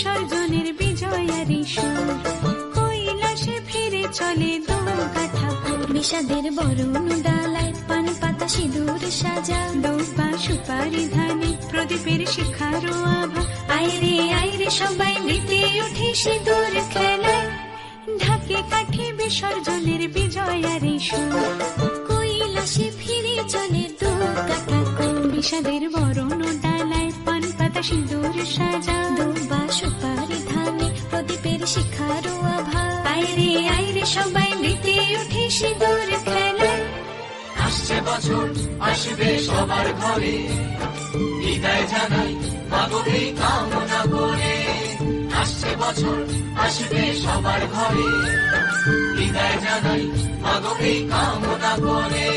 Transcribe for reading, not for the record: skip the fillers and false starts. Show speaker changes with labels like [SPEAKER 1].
[SPEAKER 1] বিসর্জনের বিজয়ারি সুর, কৈলাসে ফিরে চলে দোকাঠা বিষাদের বরণ ডালায় পান পাতা সিঁদুর সাজা, দৌপা সুপারি ধানে প্রদীপের শিখারো আভা। আইরে সবাই মেতে উঠে সিঁদুর খেলায়, ঢাকে কাঠে বিসর্জনের বিজয়ারি সুর, কৈলাসে ফিরে চলে দোকাঠা বিষাদের বরণ ডালায় পান পাতা সিঁদুর সাজা, দৌপা সুপারি ধানে প্রদীপের শিখারো আভা। আইরে সবাই মেতে উঠে সিঁদুর খেলায়।
[SPEAKER 2] আসছে বছর আসবে সবার ঘরে, বিদায় জানাই মাগোকে কামনা করে। আসছে বছর আসবে সবার ঘরে, বিদায় জানাই মাগোকে কামনা করে।